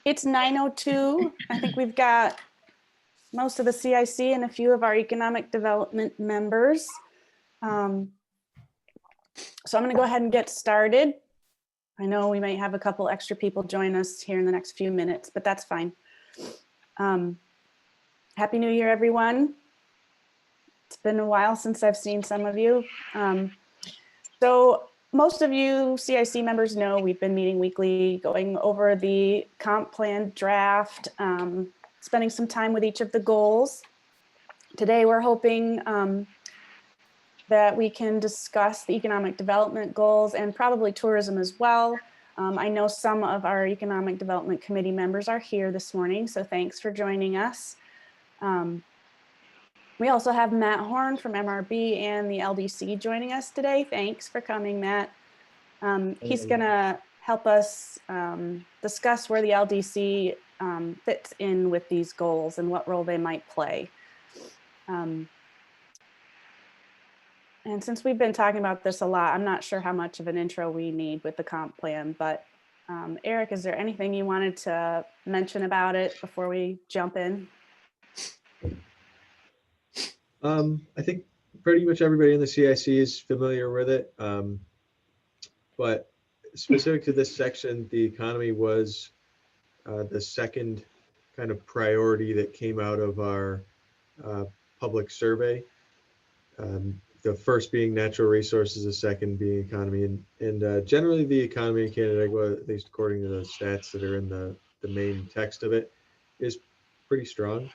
It's 9:02. I think we've got most of the CIC and a few of our economic development members. So I'm going to go ahead and get started. I know we might have a couple extra people join us here in the next few minutes, but that's fine. Happy New Year, everyone. It's been a while since I've seen some of you. So most of you CIC members know we've been meeting weekly, going over the comp plan draft, spending some time with each of the goals. Today, we're hoping that we can discuss the economic development goals and probably tourism as well. I know some of our economic development committee members are here this morning, so thanks for joining us. We also have Matt Horn from MRB and the LDC joining us today. Thanks for coming, Matt. He's gonna help us discuss where the LDC fits in with these goals and what role they might play. And since we've been talking about this a lot, I'm not sure how much of an intro we need with the comp plan, but Eric, is there anything you wanted to mention about it before we jump in? I think pretty much everybody in the CIC is familiar with it, but specific to this section, the economy was the second kind of priority that came out of our public survey. The first being natural resources, the second being economy, and generally the economy in Canandaigua, at least according to the stats that are in the main text of it, is pretty strong.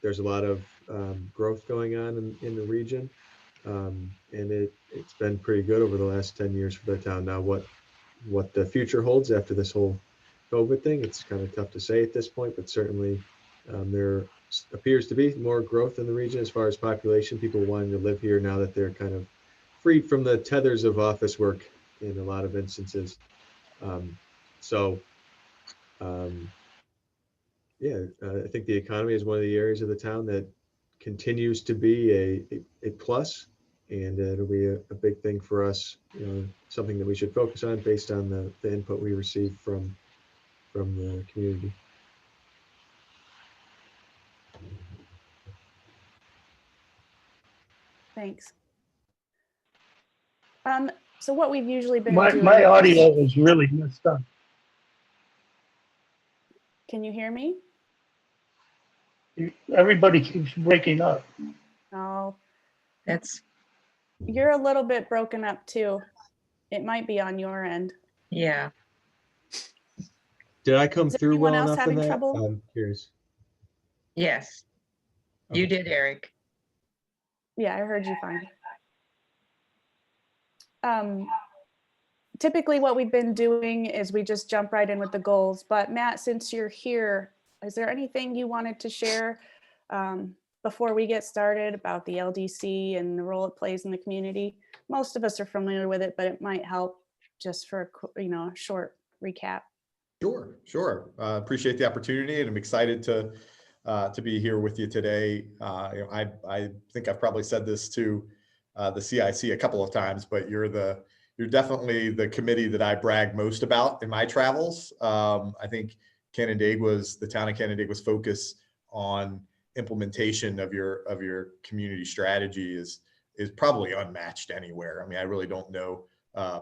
There's a lot of growth going on in the region, and it's been pretty good over the last 10 years for the town. Now, what the future holds after this whole COVID thing, it's kind of tough to say at this point, but certainly there appears to be more growth in the region as far as population, people wanting to live here now that they're kind of freed from the tethers of office work in a lot of instances. Yeah, I think the economy is one of the areas of the town that continues to be a plus, and it'll be a big thing for us, something that we should focus on based on the input we receive from the community. Thanks. So what we've usually been doing. My audio is really messed up. Can you hear me? Everybody keeps breaking up. Oh, It's, you're a little bit broken up too. It might be on your end. yeah. Did I come Is through anyone well else enough in having that? trouble? I'm curious. Yes, you Okay. did, Eric. Yeah, I heard you fine. Typically what we've been doing is we just jump right in with the goals. But Matt, since you're here, is there anything you wanted to share before we get started about the LDC and the role it plays in the community? Most of us are familiar with it, but it might help just for a short recap. Sure. Appreciate the opportunity, and I'm excited to be here with you today. I think I've probably said this to the CIC a couple of times, but you're definitely the committee that I brag most about in my travels. I think the town of Canandaigua's focus on implementation of your community strategy is probably unmatched anywhere. I mean, I really don't know,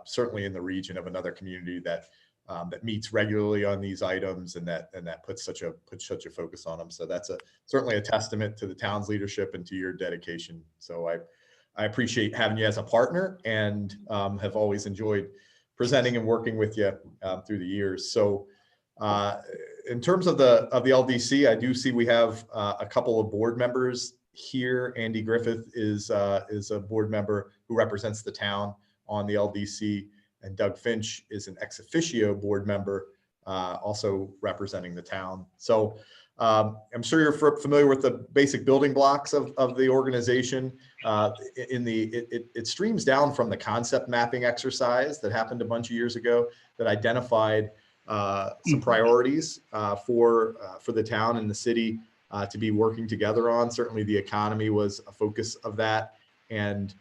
certainly in the region, of another community that meets regularly on these items and that puts such a focus on them. So that's certainly a testament to the town's leadership and to your dedication. So I appreciate having you as a partner, and have always enjoyed presenting and working with you through the years. So in terms of the LDC, I do see we have a couple of board members here. Andy Griffith is a board member who represents the town on the LDC, and Doug Finch is an ex officio board member, also representing the town. So I'm sure you're familiar with the basic building blocks of the organization. It streams down from the concept mapping exercise that happened a bunch of years ago that identified some priorities for the town and the city to be working together on. Certainly the economy was a focus of that. And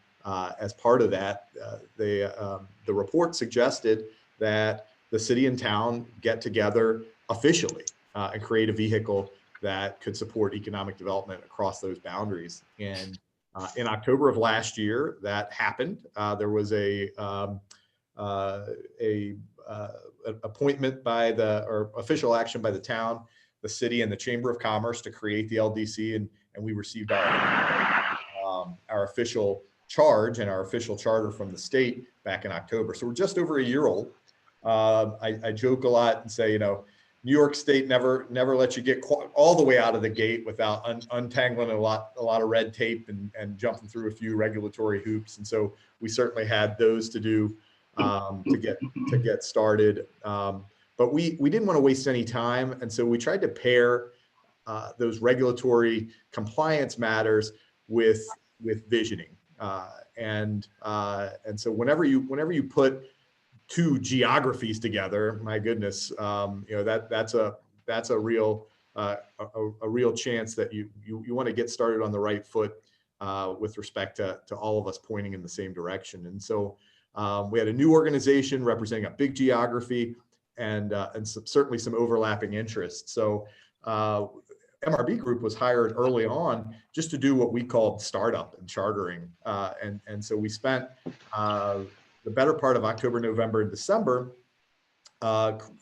as part of that, the report suggested that the city and town get together officially and create a vehicle that could support economic development across those boundaries. And in October of last year, that happened. There was appointment by or official action by the town, the city, and the Chamber of Commerce to create the LDC, and we received our official charge and our official charter from the state back in October. So we're just over a year old. I joke a lot and say, New York State never lets you get all the way out of the gate without untangling a lot of red tape and jumping through a few regulatory hoops. And so we certainly had those to do to get started. But we didn't want to waste any time, and so we tried to pair those regulatory compliance matters with visioning. And so whenever you put two geographies together, my goodness, that's a real chance that you want to get started on the right foot with respect to all of us pointing in the same direction. And so we had a new organization representing a big geography and certainly some overlapping interests. So MRB Group was hired early on just to do what we called startup and chartering. And so we spent the better part of October, November, and December,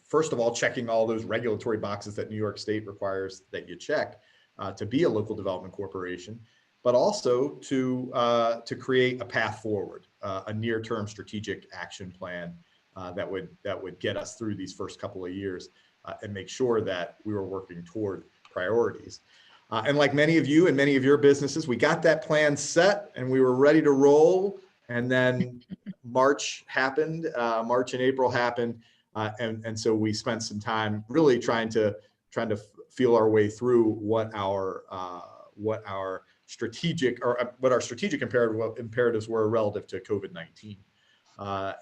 first of all, checking all those regulatory boxes that New York State requires that you check to be a local development corporation, but also to create a path forward, a near-term strategic action plan that would get us through these first couple of years and make sure that we were working toward priorities. And like many of you and many of your businesses, we got that plan set and we were ready to roll. And then March happened, March and April happened. And so we spent some time really trying to feel our way through what our strategic imperatives were relative to COVID-19.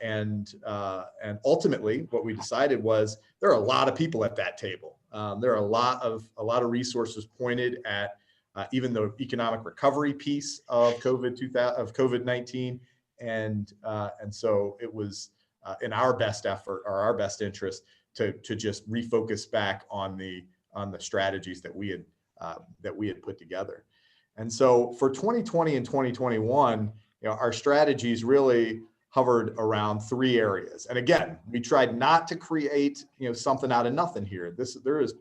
And ultimately what we decided was there are a lot of people at that table. There are a lot of resources pointed at even the economic recovery piece of COVID-19. And so it was in our best effort or our best interest to just refocus back on the strategies that we had put together. And so for 2020 and 2021, our strategies really hovered around three areas. And again, we tried not to create something out of nothing here. There is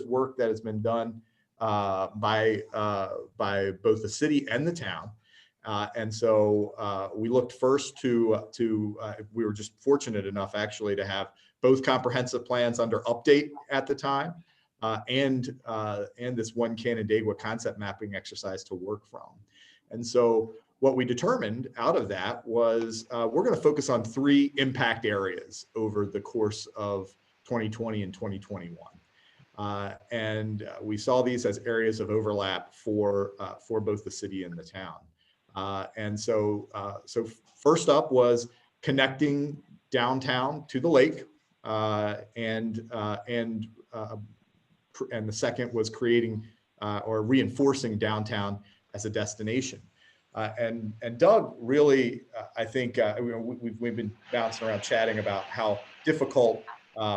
work that has been done by both the city and the town. And so we looked first to we were just fortunate enough actually to have both comprehensive plans under update at the time and this one Canandaigua concept mapping exercise to work from. And so what we determined out of that was we're going to focus on three impact areas over the course of 2020 and 2021. And we saw these as areas of overlap for both the city and the town. And so first up was connecting downtown to the lake, and the second was creating or reinforcing downtown as a destination. And Doug really, I think we've been bouncing around chatting about how difficult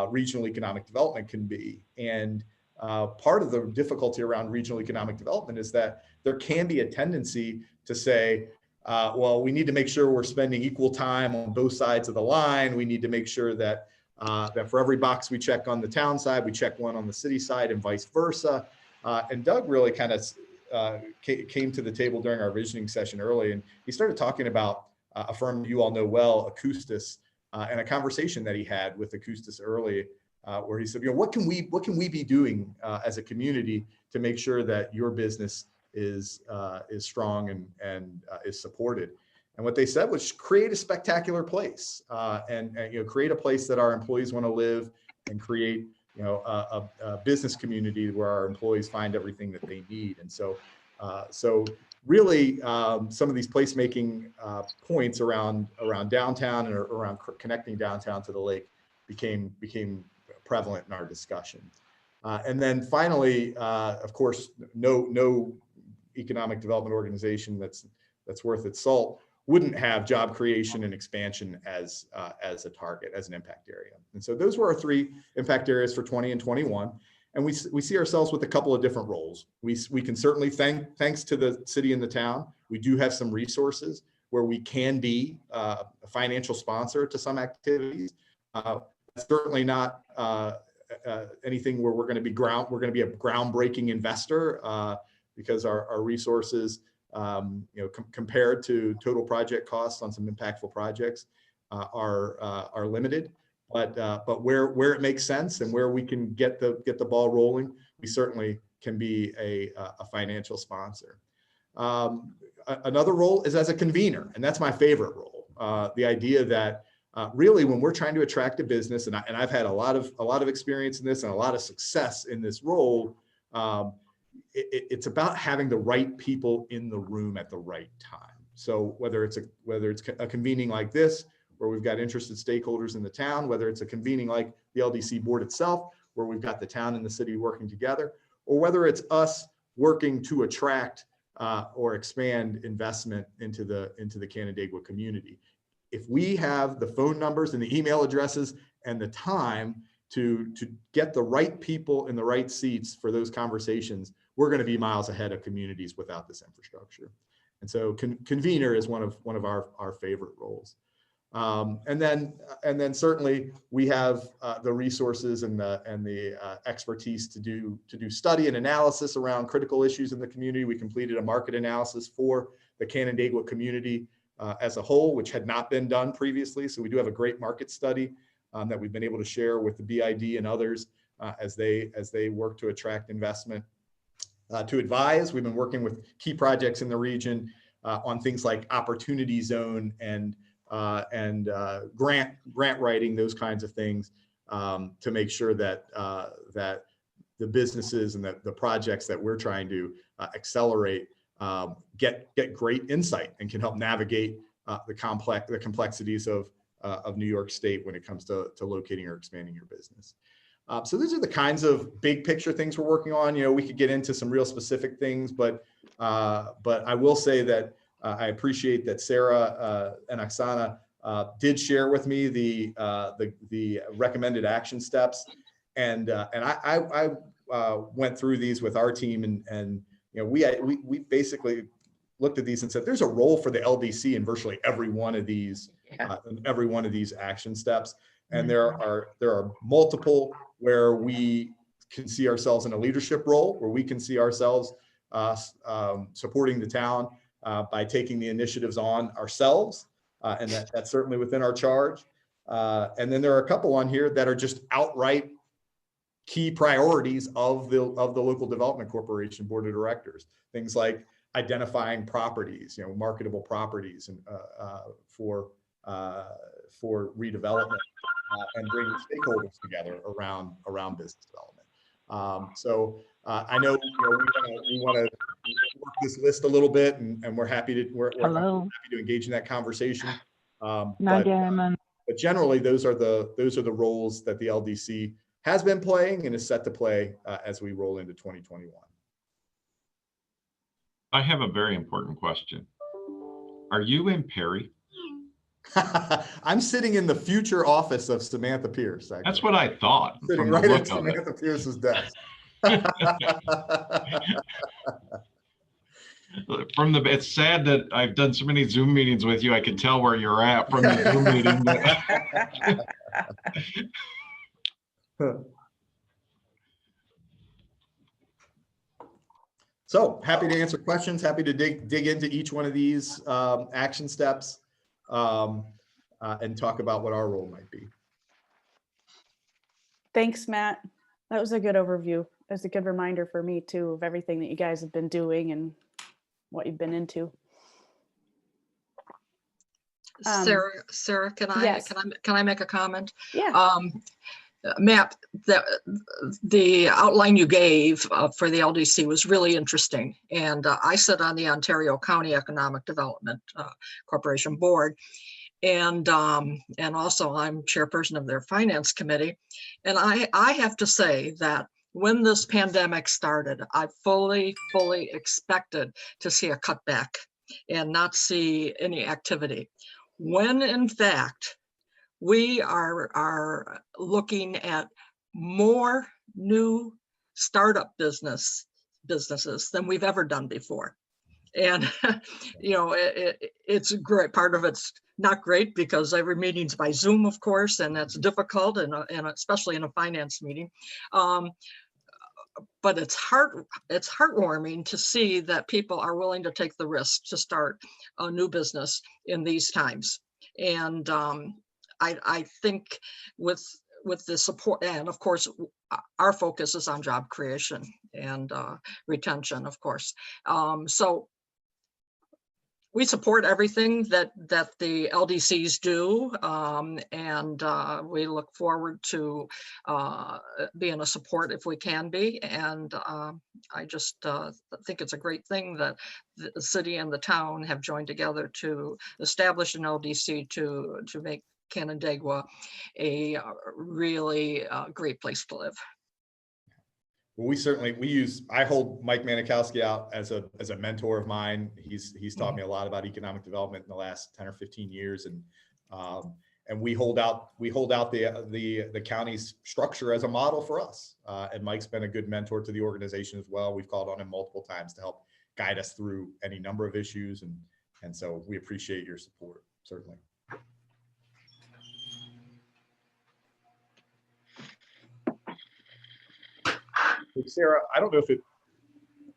regional economic development can be. And part of the difficulty around regional economic development is that there can be a tendency to say, well, we need to make sure we're spending equal time on both sides of the line. We need to make sure that that for every box we check on the town side, we check one on the city side and vice versa. And Doug really kind of came to the table during our visioning session early, and he started talking about a firm you all know well, Akoustis, and a conversation that he had with Akoustis early, where he said, what can we be doing as a community to make sure that your business is strong and is supported? And what they said was create a spectacular place, and create a place that our employees want to live, and create a business community where our employees find everything that they need. And so really some of these placemaking points around downtown and around connecting downtown to the lake became prevalent in our discussion. And then finally, of course, no economic development organization that's worth its salt wouldn't have job creation and expansion as a target, as an impact area. And so those were our 3 impact areas for 20 and 21. And we see ourselves with a couple of different roles. We can certainly thanks to the city and the town, we do have some resources where we can be a financial sponsor to some activities. Certainly not anything where we're going to be a groundbreaking investor because our resources, compared to total project costs on some impactful projects, are limited. But where it makes sense and where we can get the ball rolling, we certainly can be a financial sponsor. Another role is as a convener, and that's my favorite role. The idea that really when we're trying to attract a business, and I've had a lot of experience in this and a lot of success in this role, it's about having the right people in the room at the right time. So whether it's a convening like this, where we've got interested stakeholders in the town, whether it's a convening like the LDC board itself, where we've got the town and the city working together, or whether it's us working to attract or expand investment into the Canandaigua community. If we have the phone numbers and the email addresses and the time to get the right people in the right seats for those conversations, we're going to be miles ahead of communities without this infrastructure. And so convener is one of our favorite roles. And then certainly we have the resources and the expertise to do study and analysis around critical issues in the community. We completed a market analysis for the Canandaigua community as a whole, which had not been done previously. So we do have a great market study that we've been able to share with the BID and others as they work to attract investment. To advise, we've been working with key projects in the region on things like opportunity zone and grant writing, those kinds of things, to make sure that the businesses and the projects that we're trying to accelerate get great insight and can help navigate the complexities of New York State when it comes to locating or expanding your business. So these are the kinds of big picture things we're working on. We could get into some real specific things, but I will say that I appreciate that Sarah and Oksana did share with me the recommended action steps, and I went through these with our team, and we basically looked at these and said there's a role for the LDC in virtually every one of these action steps, and there are multiple where we can see ourselves in a leadership role, where we can see ourselves supporting the town by taking the initiatives on ourselves, and that's certainly within our charge. And then there are a couple on here that are just outright key priorities of the local development corporation board of directors. Things like identifying properties, marketable properties, and for redevelopment, and bringing stakeholders together around business development. So I know we want to work this list a little bit, and we're happy to engage in that conversation. But generally, those are the roles that the LDC has been playing and is set to play as we roll into 2021. I have a very important question. Are you in Perry? I'm sitting in the future office of Samantha Pierce. Actually. That's what I thought. Sitting right at Samantha Pierce's desk. It's sad that I've done so many Zoom meetings with you. I can tell where you're at from the Zoom meeting. So happy to answer questions. Happy to dig into each one of these action steps. And talk about what our role might be. Thanks, Matt. That was a good overview. That's a good reminder for me too of everything that you guys have been doing and what you've been into. Sarah, can I make a comment? Yeah. Matt, the outline you gave for the LDC was really interesting. And I sit on the Ontario County Economic Development Corporation Board. And also I'm chairperson of their finance committee. And I have to say that when this pandemic started, I fully expected to see a cutback and not see any activity. When in fact, we are looking at more new startup businesses than we've ever done before. And, it's a great, part of it's not great because every meeting's by Zoom, of course, and that's difficult, and especially in a finance meeting. But it's heartwarming to see that people are willing to take the risk to start a new business in these times. And I think with the support, and of course, our focus is on job creation and retention, of course. So we support everything that the LDCs do, and we look forward to being a support if we can be. And I just think it's a great thing that the city and the town have joined together to establish an LDC to make Canandaigua a really great place to live. Well, I hold Mike Manikowski out as a mentor of mine. He's taught me a lot about economic development in the last 10 or 15 years. And we hold out the county's structure as a model for us. And Mike's been a good mentor to the organization as well. We've called on him multiple times to help guide us through any number of issues. And so we appreciate your support, certainly. Sarah, I don't know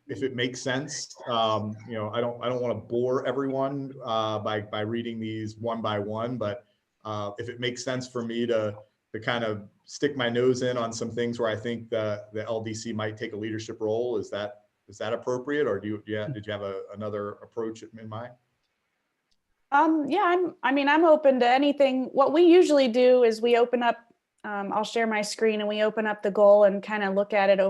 if it makes sense. I don't want to bore everyone by reading these one by one, but if it makes sense for me to kind of stick my nose in on some things where I think the LDC might take a leadership role, is that appropriate, or did you have another approach in mind? Yeah, I'm open to anything. What we usually do is we open up, I'll share my screen and we open up the goal and kind of look at it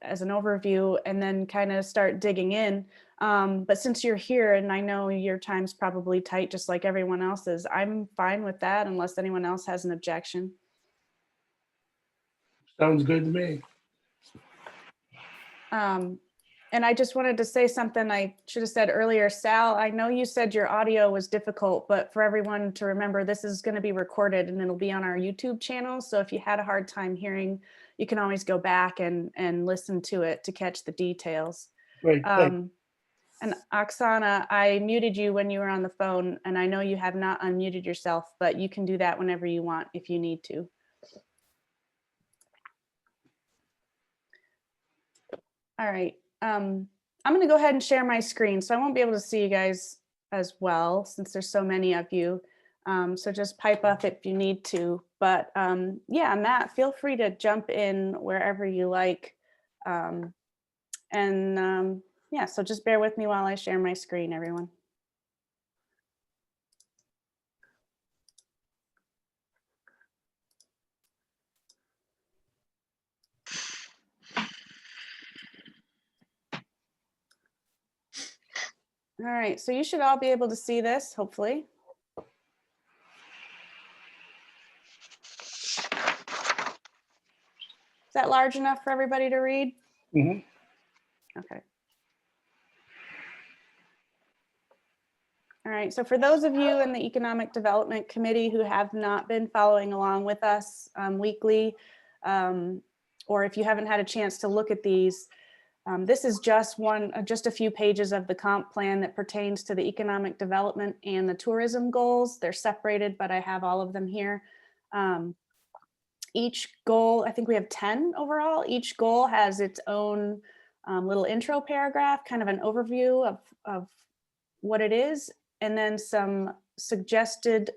as an overview and then kind of start digging in. But since you're here and I know your time's probably tight, just like everyone else's, I'm fine with that unless anyone else has an objection. Sounds good to me. And I just wanted to say something I should have said earlier. Sal, I know you said your audio was difficult, but for everyone to remember, this is going to be recorded and it'll be on our YouTube channel. So if you had a hard time hearing, you can always go back and listen to it to catch the details. Great. And Oksana, I muted you when you were on the phone, and I know you have not unmuted yourself, but you can do that whenever you want if you need to. All right. I'm going to go ahead and share my screen, so I won't be able to see you guys as well since there's so many of you. So just pipe up if you need to. But yeah, Matt, feel free to jump in wherever you like. Yeah, so just bear with me while I share my screen, everyone. All right, so you should all be able to see this, hopefully. Is that large enough for everybody to read? Mhm. Okay. All right, so for those of you in the Economic Development Committee who have not been following along with us weekly, or if you haven't had a chance to look at these, this is just a few pages of the comp plan that pertains to the economic development and the tourism goals. They're separated, but I have all of them here. Each goal, I think we have 10 overall. Each goal has its own little intro paragraph, kind of an overview of what it is, and then some suggested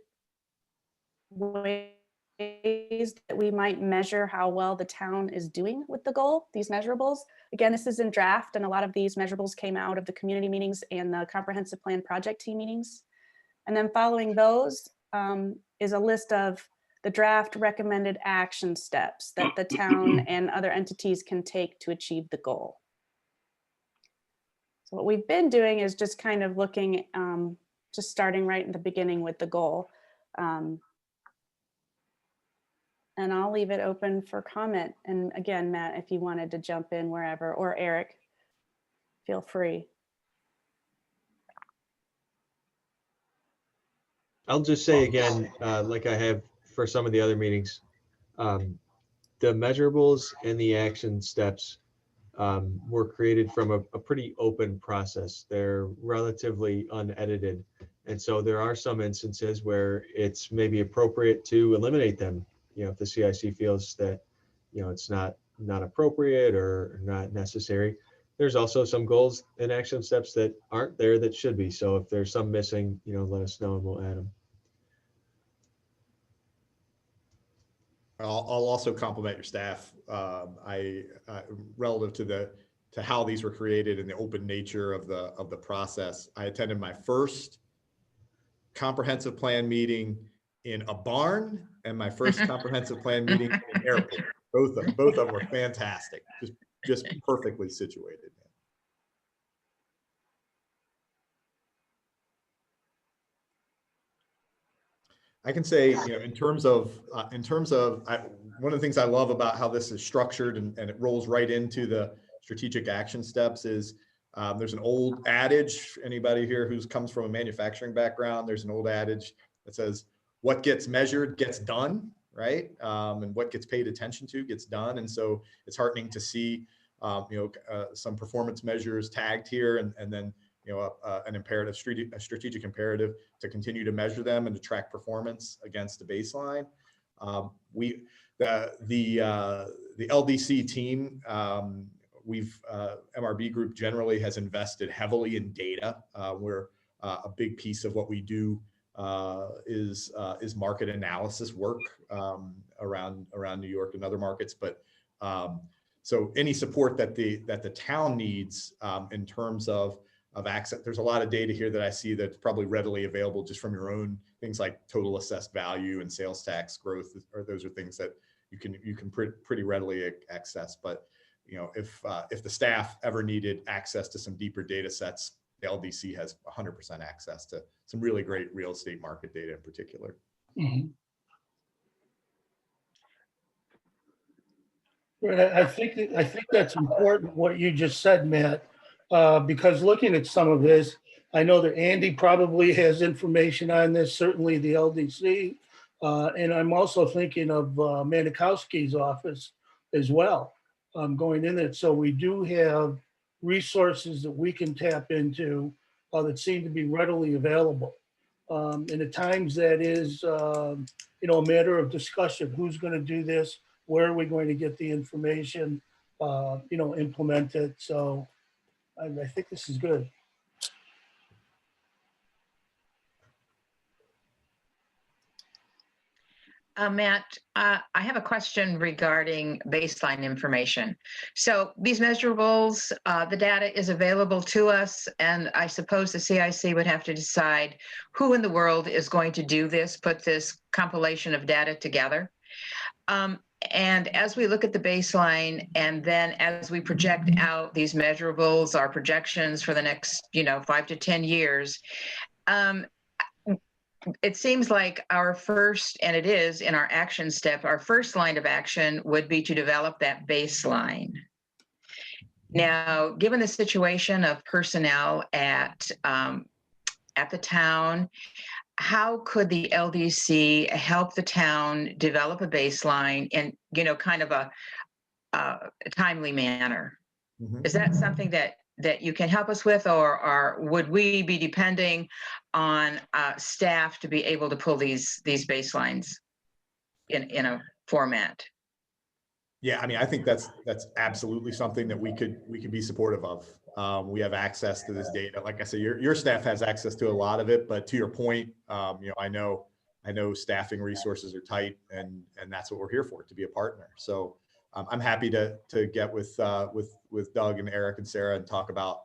ways that we might measure how well the town is doing with the goal, these measurables. Again, this is in draft, and a lot of these measurables came out of the community meetings and the comprehensive plan project team meetings. And then following those is a list of the draft recommended action steps that the town and other entities can take to achieve the goal. So what we've been doing is just kind of looking, just starting right in the beginning with the goal. And I'll leave it open for comment. And again, Matt, if you wanted to jump in wherever, or Eric, feel free. I'll just say again, like I have for some of the other meetings, the measurables and the action steps were created from a pretty open process. They're relatively unedited. And so there are some instances where it's maybe appropriate to eliminate them. You know, if the CIC feels that, you know, it's not appropriate or not necessary. There's also some goals and action steps that aren't there that should be. So if there's some missing, you know, let us know and we'll add them. I'll also compliment your staff. Relative to how these were created and the open nature of the process. I attended my first comprehensive plan meeting in a barn and my first comprehensive plan meeting in an airport. Both of them were fantastic, just perfectly situated. I can say, you know, in terms of one of the things I love about how this is structured and it rolls right into the strategic action steps is there's an old adage, anybody here who comes from a manufacturing background, there's an old adage that says, what gets measured gets done, right? And what gets paid attention to gets done. And so it's heartening to see, some performance measures tagged here and then, you know, a strategic imperative to continue to measure them and to track performance against the baseline. The LDC team, MRB Group generally has invested heavily in data. Where a big piece of what we do is market analysis work around New York and other markets. But so any support that the town needs in terms of access, there's a lot of data here that I see that's probably readily available just from your own things like total assessed value and sales tax growth, or those are things that you can pretty readily access. But you know, if the staff ever needed access to some deeper data sets, the LDC has 100% access to some really great real estate market data in particular. Mhm. Right, I think that's important what you just said, Matt, because looking at some of this, I know that Andy probably has information on this, certainly the LDC, and I'm also thinking of Manikowski's office as well, going in it. So we do have resources that we can tap into that seem to be readily available. And at times that is, a matter of discussion. Who's going to do this? Where are we going to get the information, implement it? So I think this is good. Matt, I have a question regarding baseline information. So these measurables, the data is available to us, and I suppose the CIC would have to decide who in the world is going to do this, put this compilation of data together. And as we look at the baseline, and then as we project out these measurables, our projections for the next, 5 to 10 years, it seems like our first, and it is in our action step, our first line of action would be to develop that baseline. Now, given the situation of personnel at the town, how could the LDC help the town develop a baseline in, kind of a timely manner? Mm-hmm. Is that something that you can help us with, or would we be depending on staff to be able to pull these baselines in a format? Yeah, I mean, I think that's absolutely something that we could be supportive of. We have access to this data. Like I said, your staff has access to a lot of it, but to your point, I know staffing resources are tight, and that's what we're here for, to be a partner. So I'm happy to get with Doug and Eric and Sarah and talk about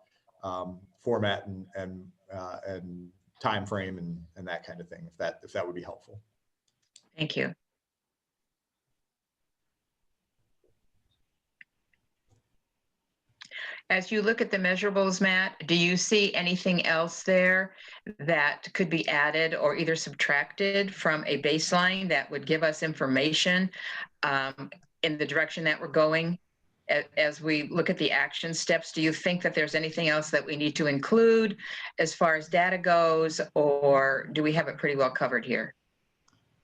format and time frame and that kind of thing, if that would be helpful. Thank you. As you look at the measurables, Matt, do you see anything else there that could be added or either subtracted from a baseline that would give us information in the direction that we're going? as we look at the action steps, do you think that there's anything else that we need to include as far as data goes, or do we have it pretty well covered here?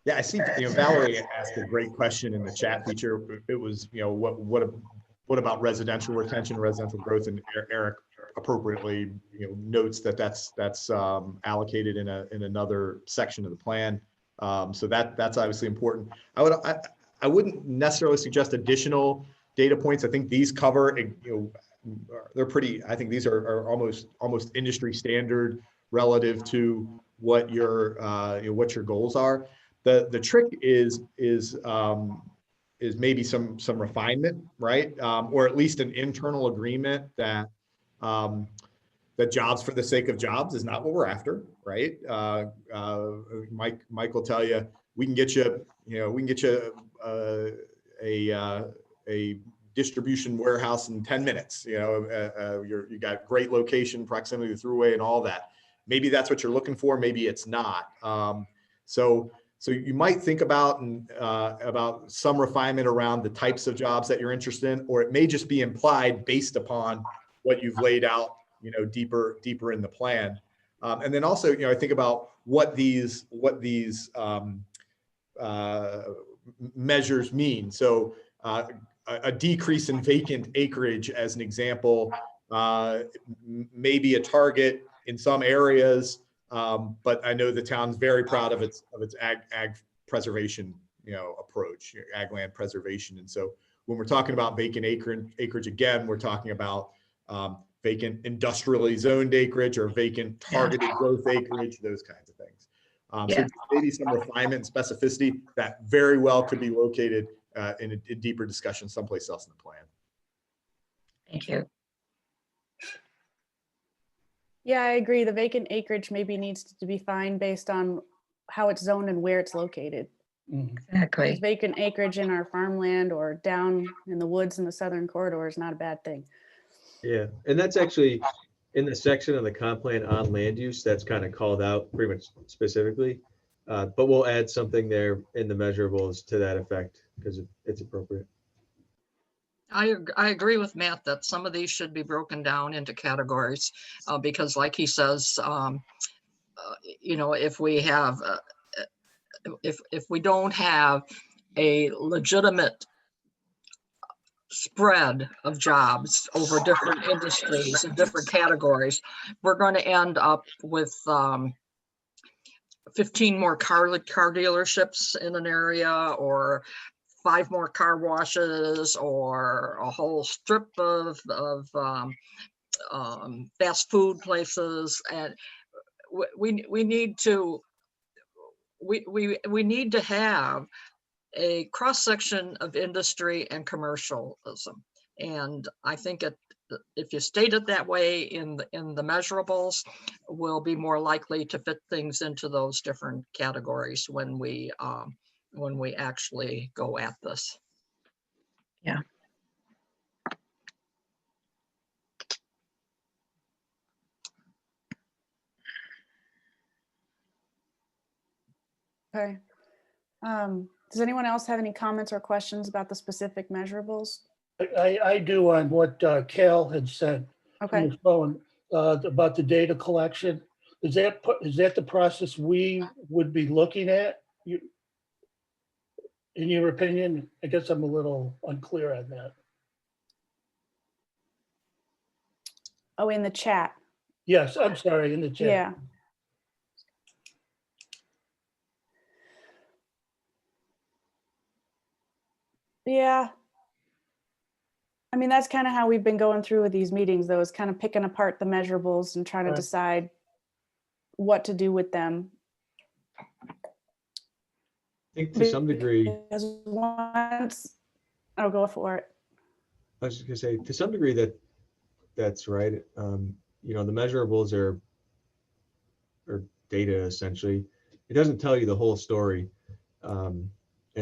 Yeah, I see, Valerie asked a great question in the chat feature. It was, what about residential retention, residential growth? And Eric appropriately, notes that that's allocated in another section of the plan. So that's obviously important. I wouldn't necessarily suggest additional data points. I think these cover, they're pretty, I think these are almost industry standard relative to what your goals are. The trick is maybe some refinement, right? Or at least an internal agreement that that jobs for the sake of jobs is not what we're after, right? Mike will tell you, we can get you a distribution warehouse in 10 minutes. You got great location, proximity to the thruway, and all that. Maybe that's what you're looking for. Maybe it's not. So you might think about some refinement around the types of jobs that you're interested in, or it may just be implied based upon what you've laid out, deeper in the plan. And then also, I think about what these measures mean. So a decrease in vacant acreage, as an example, may be a target in some areas. But I know the town's very proud of its ag preservation, approach, ag land preservation. And so when we're talking about vacant acreage, again, we're talking about vacant industrially zoned acreage or vacant targeted growth acreage, those kinds of things. So maybe some refinement and specificity that very well could be located in a deeper discussion someplace else in the plan. Thank you. Yeah, I agree. The vacant acreage maybe needs to be defined based on how it's zoned and where it's located. Exactly. Because vacant acreage in our farmland or down in the woods in the southern corridor is not a bad thing. Yeah, and that's actually in the section of the comp plan on land use that's kind of called out pretty much specifically. But we'll add something there in the measurables to that effect because it's appropriate. I agree with Matt that some of these should be broken down into categories because, like he says, if we have, if we don't have a legitimate spread of jobs over different industries and different categories, we're going to end up with 15 more car dealerships in an area, or 5 more car washes, or a whole strip of fast food places. And we need to have a cross section of industry and commercialism. And I think if you state it that way in the measurables, we'll be more likely to fit things into those different categories when we actually go at this. Yeah. Okay. Does anyone else have any comments or questions about the specific measurables? I do on what Cal had said on Okay. his phone about the data collection. Is that the process we would be looking at? In your opinion? I guess I'm a little unclear on that. Oh, in the chat. Yes, I'm sorry, in the chat. Yeah. Yeah. I mean, that's kind of how we've been going through with these meetings, though, is kind of picking apart the measurables and trying to Right. decide what to do with them. I think to some degree, Because once, I'll go for it. I was just gonna say, to some degree that's right. The measurables are data essentially. It doesn't tell you the whole story. And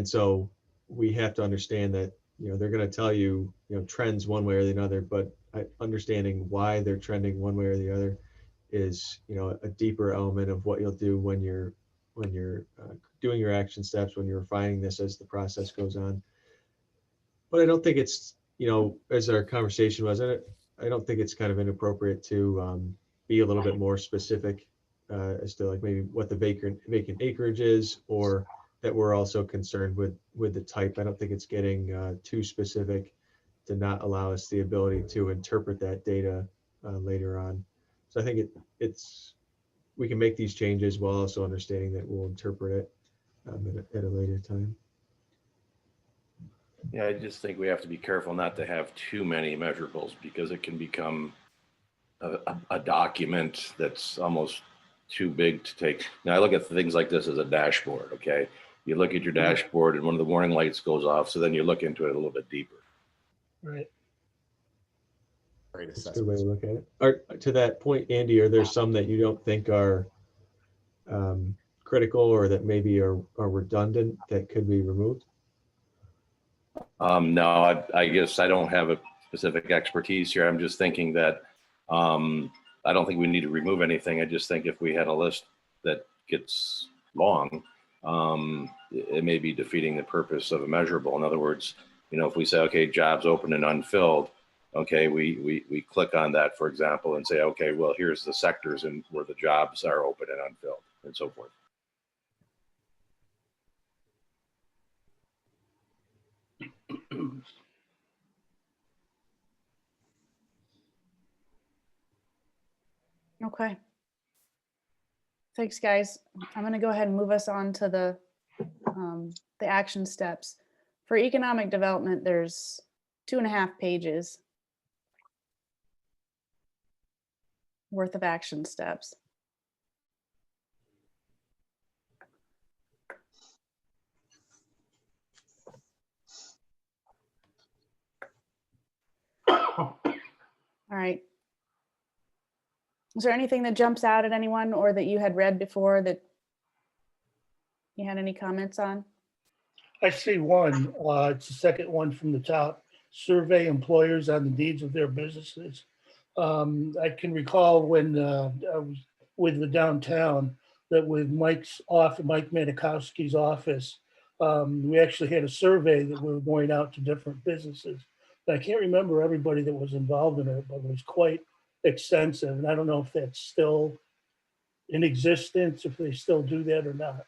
so we have to understand that, they're going to tell you, trends one way or the other, but understanding why they're trending one way or the other is, a deeper element of what you'll do when you're doing your action steps, when you're refining this as the process goes on. But I don't think it's you know, as our conversation was, I don't think it's kind of inappropriate to be a little bit more specific as to like maybe what the vacant acreage is, or that we're also concerned with the type. I don't think it's getting too specific to not allow us the ability to interpret that data later on. So I think we can make these changes while also understanding that we'll interpret it at a later time. Yeah, I just think we have to be careful not to have too many measurables because it can become a document that's almost too big to take. Now I look at things like this as a dashboard, okay? You look at your dashboard and one of the warning lights goes off, so then you look into it a little bit deeper. Right. Great That's a good way to assessment. look at it. To that point, Andy, are there some that you don't think are critical or that maybe are redundant that could be removed? No, I guess I don't have a specific expertise here. I'm just thinking that I don't think we need to remove anything. I just think if we had a list that gets long, it may be defeating the purpose of a measurable. In other words, you know, if we say, okay, jobs open and unfilled, okay, we click on that, for example, and say, okay, well, here's the sectors and where the jobs are open and unfilled and so forth. Okay. Thanks, guys. I'm going to go ahead and move us on to the action steps. For economic development, there's 2.5 pages worth of action steps. All right. Is there anything that jumps out at anyone or that you had read before that you had any comments on? I see one, it's the second one from the top, survey employers on the needs of their businesses. I can recall when I was with the downtown, that with Mike Manikowski's office, we actually had a survey that we were going out to different businesses. I can't remember everybody that was involved in it, but it was quite extensive. And I don't know if that's still in existence, if they still do that or not.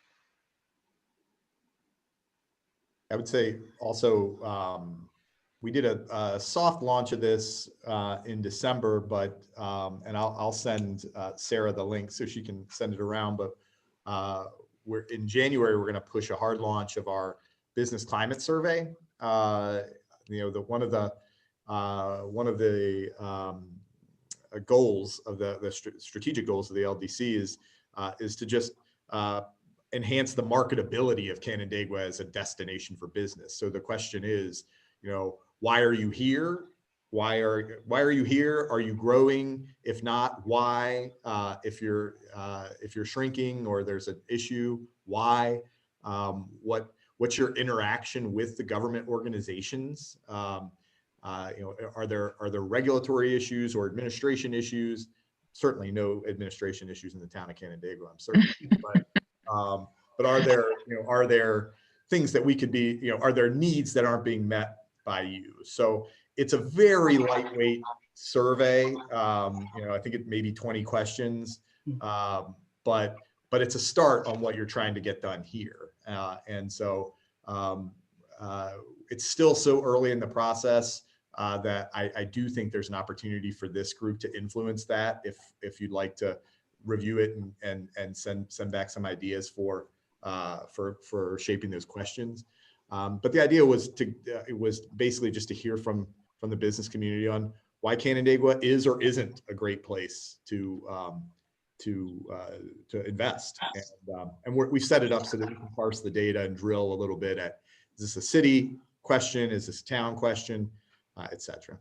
I would say also, we did a soft launch of this in December, but, and I'll send Sarah the link so she can send it around, but we're in January, we're gonna push a hard launch of our business climate survey. You know, one of the goals of the strategic goals of the LDC is to just enhance the marketability of Canandaigua as a destination for business. So the question is, you know, why are you here? Why are you here? Are you growing? If not, why? If you're shrinking or there's an issue, why? What's your interaction with the government organizations? You know, are there regulatory issues or administration issues? Certainly no administration issues in the town of Canandaigua, I'm certain. But are there things that we could be, you know, are there needs that aren't being met by you? So it's a very lightweight survey. You know, I think it may be 20 questions, but it's a start on what you're trying to get done here. And so it's still so early in the process that I do think there's an opportunity for this group to influence that. If you'd like to review it and send back some ideas for shaping those questions. But the idea was it was basically just to hear from the business community on why Canandaigua is or isn't a great place to invest. And we've set it up so that we can parse the data and drill a little bit at, is this a city question? Is this a town question, et cetera.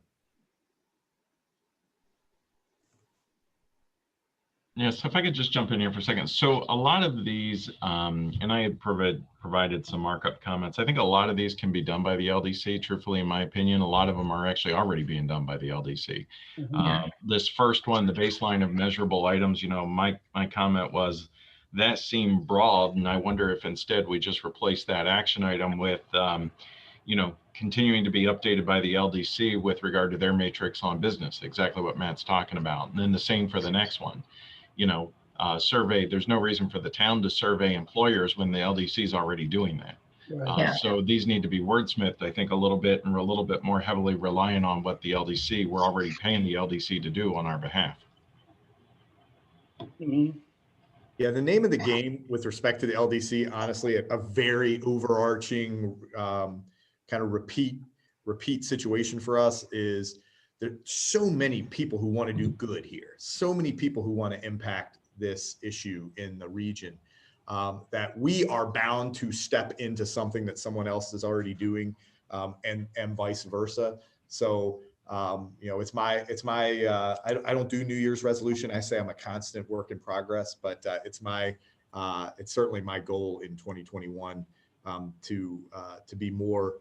Yes, if I could just jump in here for a second. So a lot of these, and I had provided some markup comments. I think a lot of these can be done by the LDC. Truthfully, in my opinion, a lot of them are actually already being done by the LDC. This first one, the baseline of measurable items, you know, my comment was that seemed broad, and I wonder if instead we just replace that action item with, continuing to be updated by the LDC with regard to their matrix on business, exactly what Matt's talking about. And then the same for the next one, survey, there's no reason for the town to survey employers when the LDC is already doing that. Right. So these need to be wordsmithed, I think, a little bit, and we're a little bit more heavily reliant on what the LDC, we're already paying the LDC to do on our behalf. Mhm. Yeah, the name of the game with respect to the LDC, honestly, a very overarching kind of repeat situation for us is there's so many people who want to do good here, so many people who want to impact this issue in the region, that we are bound to step into something that someone else is already doing, and vice versa. So it's my I don't do New Year's resolution. I say I'm a constant work in progress, but it's certainly my goal in 2021 to be more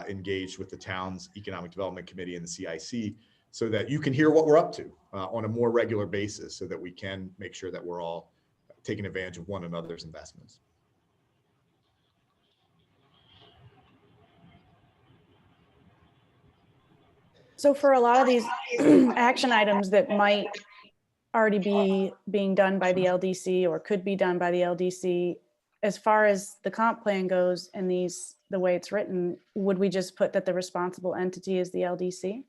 engaged with the town's economic development committee and the CIC, so that you can hear what we're up to on a more regular basis, so that we can make sure that we're all taking advantage of one another's investments. So for a lot of these action items that might already be being done by the LDC or could be done by the LDC, as far as the comp plan goes and the way it's written, would we just put that the responsible entity is the LDC?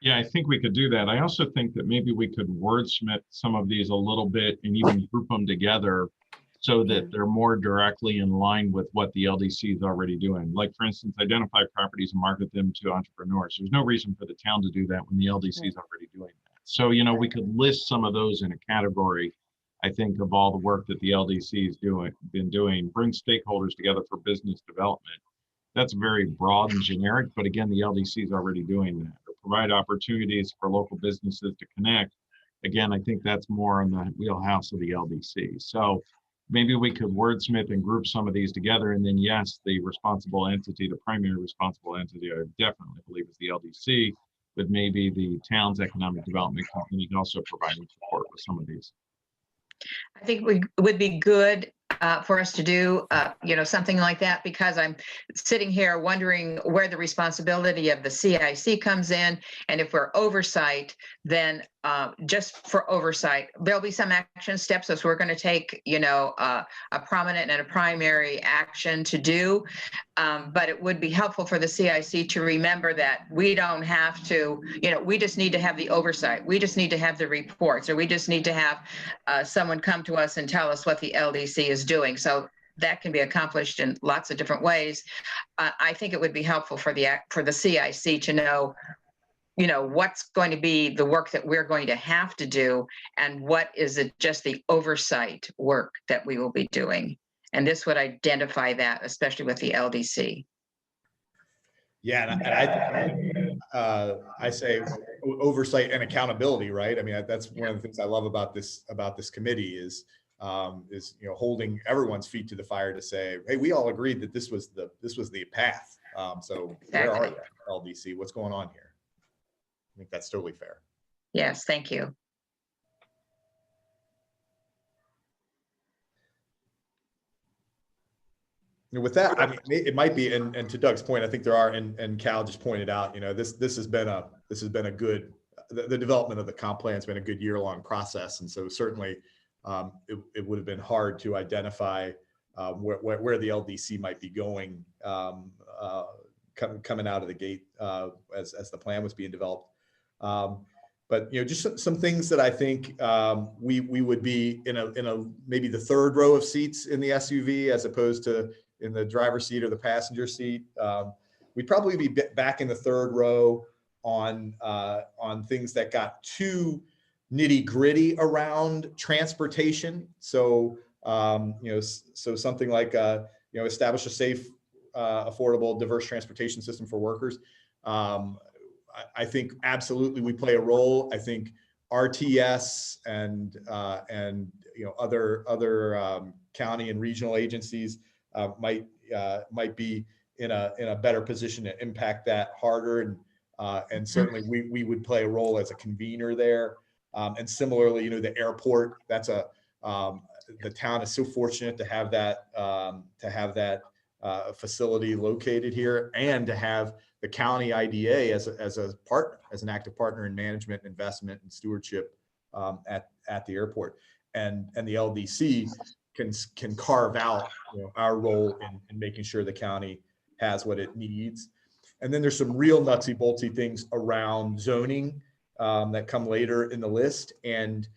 Yeah, I think we could do that. I also think that maybe we could wordsmith some of these a little bit and even group them together so that they're more directly in line with what the LDC is already doing. Like, for instance, identify properties and market them to entrepreneurs. There's no reason for the town to do that when the LDC is already doing that. So, we could list some of those in a category, I think, of all the work that the LDC has been doing, bring stakeholders together for business development. That's very broad and generic, but again, the LDC is already doing that. Or provide opportunities for local businesses to connect. Again, I think that's more in the wheelhouse of the LDC. So maybe we could wordsmith and group some of these together. And then, yes, the responsible entity, the primary responsible entity, I definitely believe is the LDC, but maybe the town's economic development company can also provide support with some of these. I think it would be good for us to do, something like that, because I'm sitting here wondering where the responsibility of the CIC comes in. And if we're oversight, then just for oversight, there'll be some action steps. So we're going to take, a prominent and a primary action to do. But it would be helpful for the CIC to remember that we don't have to, we just need to have the oversight. We just need to have the reports, or we just need to have someone come to us and tell us what the LDC is doing. So that can be accomplished in lots of different ways. I think it would be helpful for the CIC to know, what's going to be the work that we're going to have to do, and what is it just the oversight work that we will be doing. And this would identify that, especially with the LDC. Yeah, and I say oversight and accountability, right? I mean, that's one of the things I love about this committee is holding everyone's feet to the fire to say, hey, we all agreed that this was the path. So Exactly. Where are you, LDC? What's going on here? I think that's totally fair. Yes, thank you. With that, I mean, it might be, and to Doug's point, I think there are, and Cal just pointed out, this has been a good, the development of the comp plan has been a good year-long process, and so certainly it would have been hard to identify where the LDC might be going coming out of the gate as the plan was being developed. But just some things that I think we would be in a maybe the third row of seats in the SUV as opposed to in the driver's seat or the passenger seat. We'd probably be back in the third row on things that got too nitty gritty around transportation. So so something like establish a safe, affordable, diverse transportation system for workers. I think absolutely we play a role. I think RTS and other county and regional agencies might be in a better position to impact that harder, and certainly we would play a role as a convener there. And similarly, the airport, that's the town is so fortunate to have that facility located here, and to have the county IDA as a partner, as an active partner in management, investment, and stewardship at the airport, and the LDC can carve out, you know, our role in making sure the county has what it needs. And then there's some real nutsy boltsy things around zoning that come later in the list. And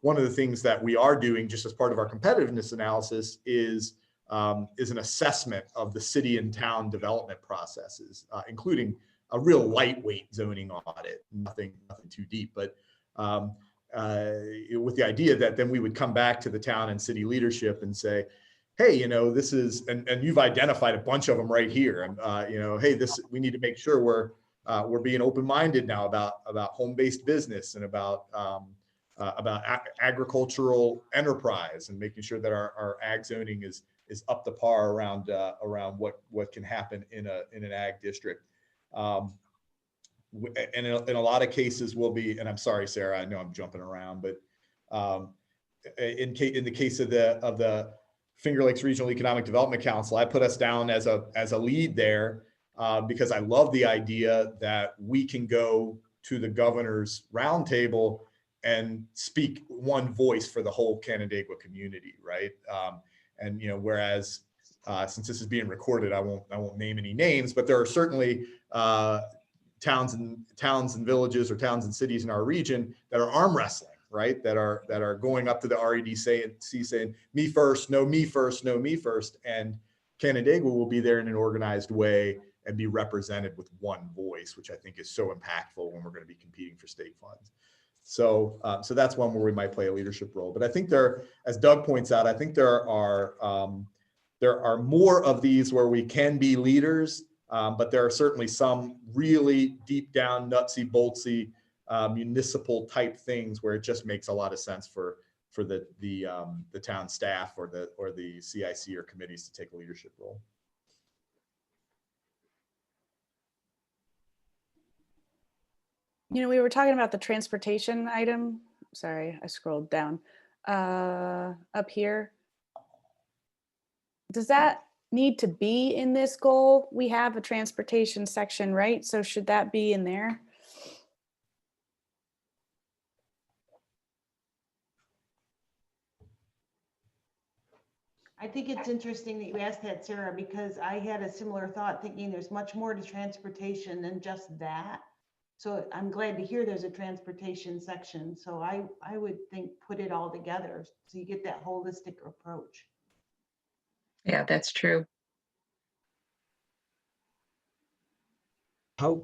one of the things that we are doing just as part of our competitiveness analysis is an assessment of the city and town development processes, including a real lightweight zoning audit, nothing too deep, but with the idea that then we would come back to the town and city leadership and say, hey, you know, this is, and you've identified a bunch of them right here. And, you know, hey, we need to make sure we're being open-minded now about home-based business and about agricultural enterprise, and making sure that our ag zoning is up to par around what can happen in an ag district. And in a lot of cases we'll be, and I'm sorry, Sarah, I know I'm jumping around, but in the case of the Finger Lakes Regional Economic Development Council, I put us down as a lead there because I love the idea that we can go to the governor's roundtable and speak one voice for the whole Canandaigua community, right? And you know, whereas since this is being recorded, I won't name any names, but there are certainly towns and villages, or towns and cities in our region that are arm wrestling, right? That are going up to the REDC saying, me first, no, me first, no, me first. And Canandaigua will be there in an organized way and be represented with one voice, which I think is so impactful when we're going to be competing for state funds. So that's one where we might play a leadership role. But I think as Doug points out, I think there are more of these where we can be leaders, but there are certainly some really deep down, nutsy, boltsy, municipal type things where it just makes a lot of sense for the town staff or the CIC or committees to take a leadership role. You know, we were talking about the transportation item. Sorry, I scrolled down up here. Does that need to be in this goal? We have a transportation section, right? So should that be in there? I think it's interesting that you asked that, Sarah, because I had a similar thought, thinking there's much more to transportation than just that. So I'm glad to hear there's a transportation section. So I would think put it all together so you get that holistic approach. Yeah, that's true. How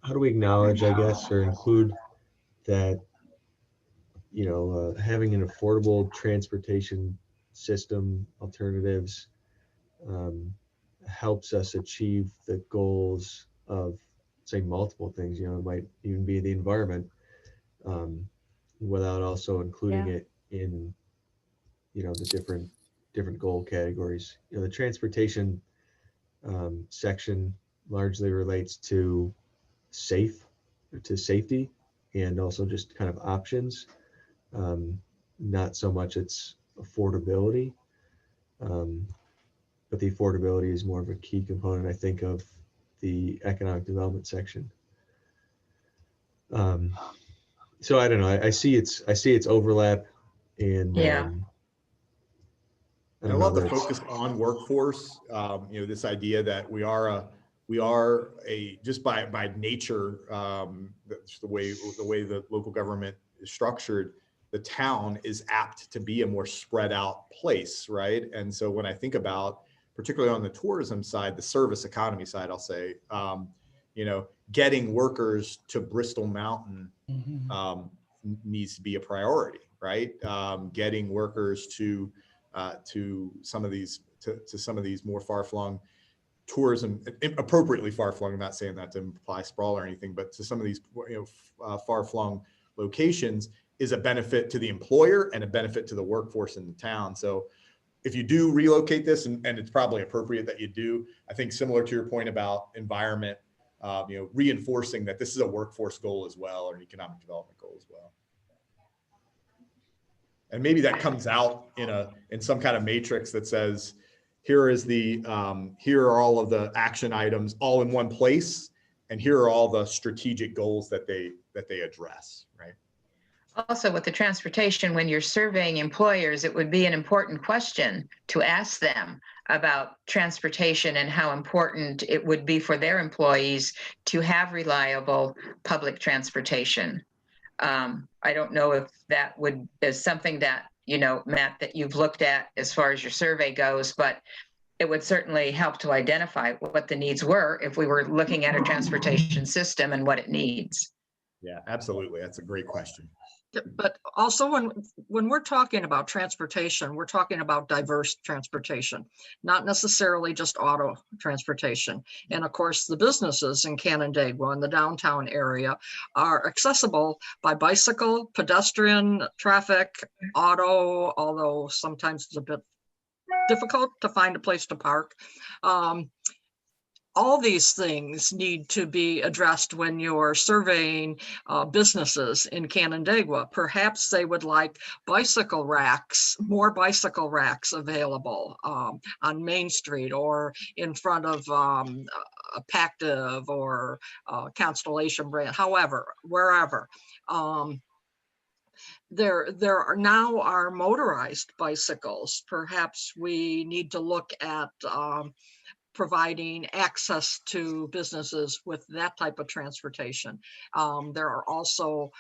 do we acknowledge, I guess, or include that, you know, having an affordable transportation system alternatives helps us achieve the goals of, say, multiple things. You know, it might even be the environment, without also including it in, you know, the different goal categories. You know, the transportation section largely relates to safety and also just kind of options. Not so much its affordability, but the affordability is more of a key component, I think, of the economic development section. So I don't know. I see its overlap, and Yeah. I love the focus on workforce. You know, this idea that we are just by nature, that's the way the local government is structured. The town is apt to be a more spread out place, right? And so when I think about, particularly on the tourism side, the service economy side, I'll say, you know, getting workers to Bristol Mountain needs to be a priority, right? Getting workers to some of these more far-flung tourism, appropriately far-flung. I'm not saying that to imply sprawl or anything, but to some of these, you know, far-flung locations is a benefit to the employer and a benefit to the workforce in the town. So if you do relocate this, and it's probably appropriate that you do, I think similar to your point about environment, you know, reinforcing that this is a workforce goal as well, or an economic development goal as well. And maybe that comes out in some kind of matrix that says, here are all of the action items all in one place. And here are all the strategic goals that they address, right? Also, with the transportation, when you're surveying employers, it would be an important question to ask them about transportation and how important it would be for their employees to have reliable public transportation. I don't know if that is something that, Matt, that you've looked at as far as your survey goes, but it would certainly help to identify what the needs were if we were looking at a transportation system and what it needs. Yeah, absolutely. That's a great question. But also when we're talking about transportation, we're talking about diverse transportation, not necessarily just auto transportation. And of course, the businesses in Canandaigua and the downtown area are accessible by bicycle, pedestrian, traffic, auto, although sometimes it's a bit difficult to find a place to park. All these things need to be addressed when you're surveying businesses in Canandaigua. Perhaps they would like bicycle racks, more bicycle racks available on Main Street or in front of a Pactiv or Constellation brand, however, wherever. There are now motorized bicycles. Perhaps we need to look at providing access to businesses with that type of transportation. There are also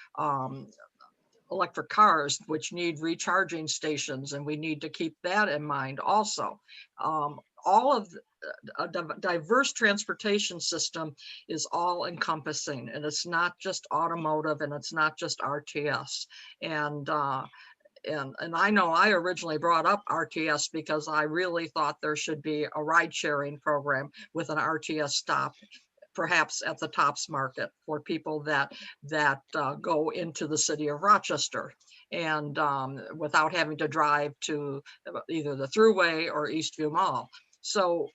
electric cars which need recharging stations, and we need to keep that in mind also. All of a diverse transportation system is all encompassing, and it's not just automotive and it's not just RTS. And I know I originally brought up RTS because I really thought there should be a ride sharing program with an RTS stop, perhaps at the Tops Market for people that go into the city of Rochester, and without having to drive to either the Thruway or Eastview Mall. So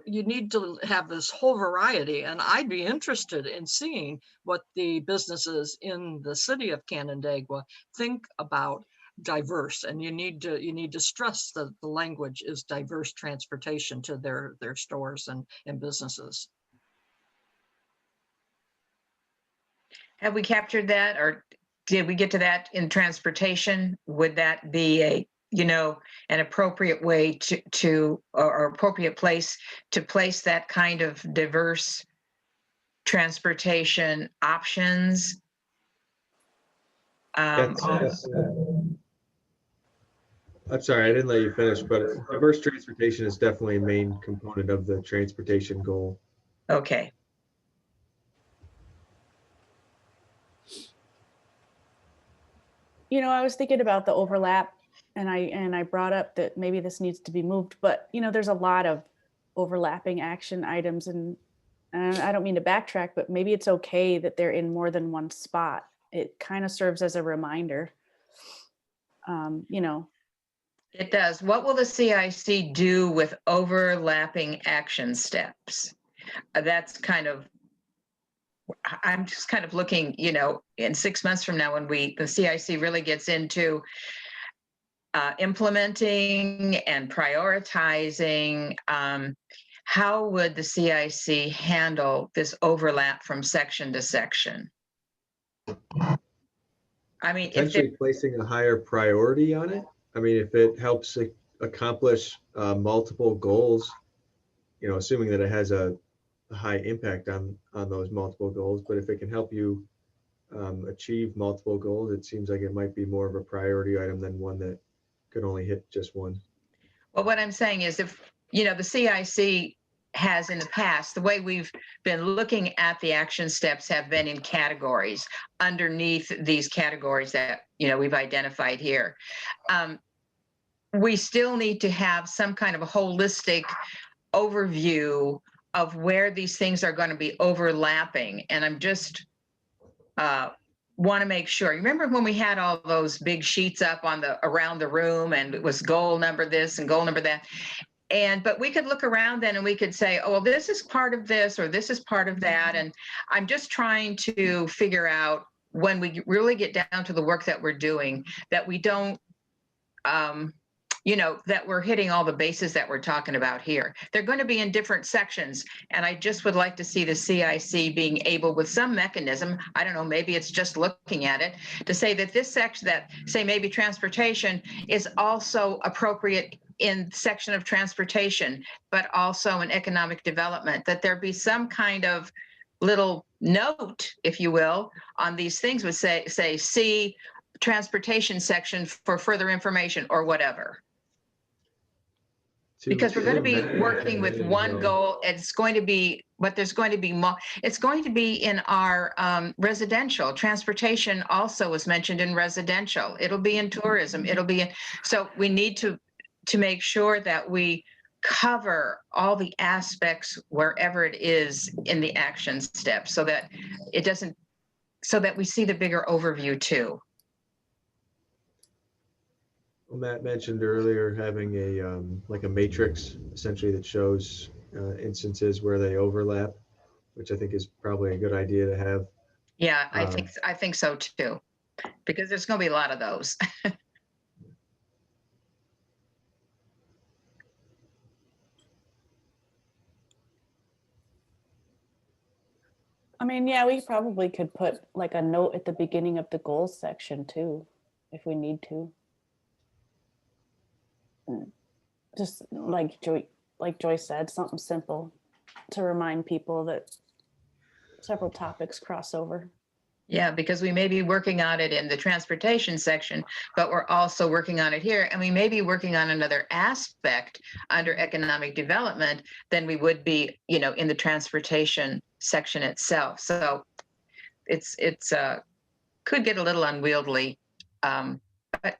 you need to have this whole variety, and I'd be interested in seeing what the businesses in the city of Canandaigua think about diverse. And you need to stress that the language is diverse transportation to their stores and businesses. Have we captured that, or did we get to that in transportation? Would that be an appropriate way or appropriate place to place that kind of diverse transportation options? I'm sorry, I didn't let you finish, but diverse transportation is definitely a main component of the transportation goal. Okay. I was thinking about the overlap, and I brought up that maybe this needs to be moved, but there's a lot of overlapping action items, and I don't mean to backtrack, but maybe it's okay that they're in more than one spot. It kind of serves as a reminder. It does. What will the CIC do with overlapping action steps? That's kind of, I'm just kind of looking, in 6 months from now when the CIC really gets into implementing and prioritizing, how would the CIC handle this overlap from section to section? I mean, Potentially placing a higher priority on it. I mean, if it helps accomplish multiple goals, assuming that it has a high impact on those multiple goals, but if it can help you achieve multiple goals, it seems like it might be more of a priority item than one that could only hit just one. Well, what I'm saying is if, the CIC has in the past, the way we've been looking at the action steps have been in categories underneath these categories that, we've identified here. We still need to have some kind of a holistic overview of where these things are going to be overlapping. And I'm just want to make sure. You remember when we had all those big sheets up around the room, and it was goal number this and goal number that. But we could look around then and we could say, oh, well, this is part of this, or this is part of that. And I'm just trying to figure out when we really get down to the work that we're doing, that we don't, that we're hitting all the bases that we're talking about here. They're going to be in different sections. And I just would like to see the CIC being able, with some mechanism, I don't know, maybe it's just looking at it, to say that this section, that say maybe transportation is also appropriate in section of transportation, but also in economic development, that there be some kind of little note, if you will, on these things would say see transportation section for further information or whatever. Because we're going to be working with one goal. It's going to be, but there's going to be more. It's going to be in our residential. Transportation also was mentioned in residential. It'll be in tourism. It'll be in, so we need to make sure that we cover all the aspects wherever it is in the action steps, so that it doesn't, so that we see the bigger overview too. Well, Matt mentioned earlier having a like a matrix essentially that shows instances where they overlap, which I think is probably a good idea to have. Yeah, I think so too, because there's going to be a lot of those. I mean, yeah, we probably could put like a note at the beginning of the goals section too, if we need to. Just like Joyce said, something simple to remind people that several topics cross over. Yeah, because we may be working on it in the transportation section, but we're also working on it here. And we may be working on another aspect under economic development than we would be, in the transportation section itself. So it's could get a little unwieldy, but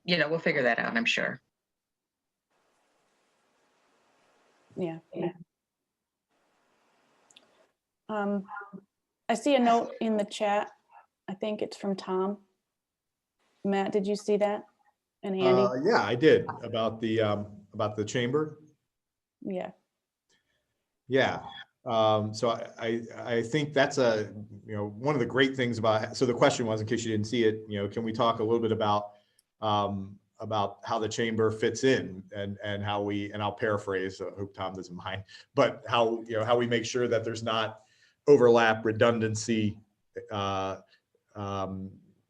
we'll figure that out, I'm sure. Yeah. I see a note in the chat. I think it's from Tom. Matt, did you see that? And Andy? Yeah, I did, about the chamber. Yeah. Yeah. So I think that's one of the great things about, so the question was, in case you didn't see it, can we talk a little bit about how the chamber fits in and how we, and I'll paraphrase, I hope Tom doesn't mind, but how we make sure that there's not overlap, redundancy,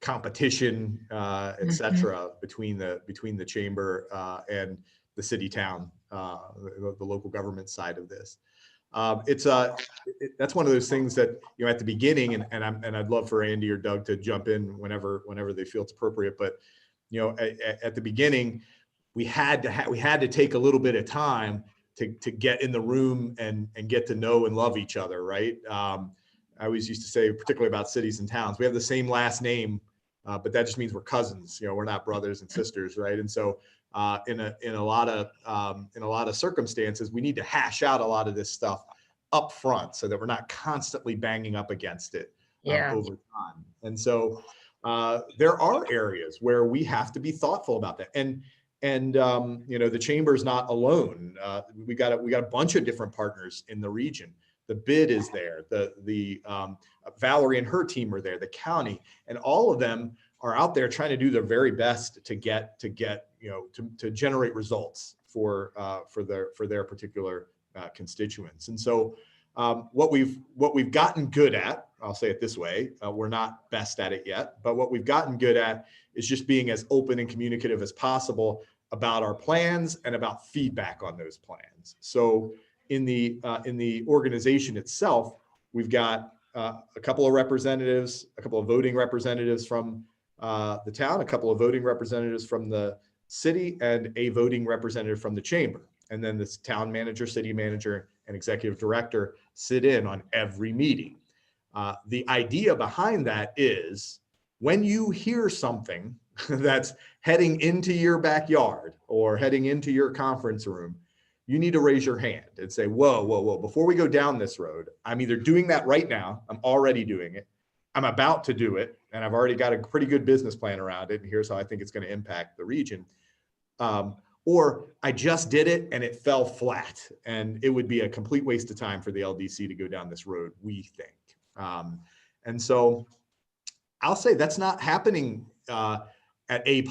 competition, et cetera, between the chamber and the city town, the local government side of this. That's one of those things that, at the beginning, and I'd love for Andy or Doug to jump in whenever they feel it's appropriate, but at the beginning, we had to take a little bit of time to get in the room and get to know and love each other, right? I always used to say, particularly about cities and towns, we have the same last name, but that just means we're cousins. We're not brothers and sisters, right? And so, in a lot of circumstances, we need to hash out a lot of this stuff up front so that we're not constantly banging up against it over time. And so, there are areas where we have to be thoughtful about that. And the chamber is not alone. We got a bunch of different partners in the region. The bid is there. The Valerie and her team are there. The county, and all of them are out there trying to do their very best to generate results for their particular constituents. And so what we've gotten good at, I'll say it this way, we're not best at it yet, but what we've gotten good at is just being as open and communicative as possible about our plans and about feedback on those plans. So in the organization itself, we've got a couple of representatives, a couple of voting representatives from the town, a couple of voting representatives from the city, and a voting representative from the chamber. And then this town manager, city manager, and executive director sit in on every meeting. The idea behind that is, when you hear something that's heading into your backyard or heading into your conference room, you need to raise your hand and say, whoa, before we go down this road, I'm either doing that right now, I'm already doing it, I'm about to do it, and I've already got a pretty good business plan around it, and here's how I think it's going to impact the region. Or I just did it and it fell flat, and it would be a complete waste of time for the LDC to go down this road, we think. And so I'll say that's not happening at A+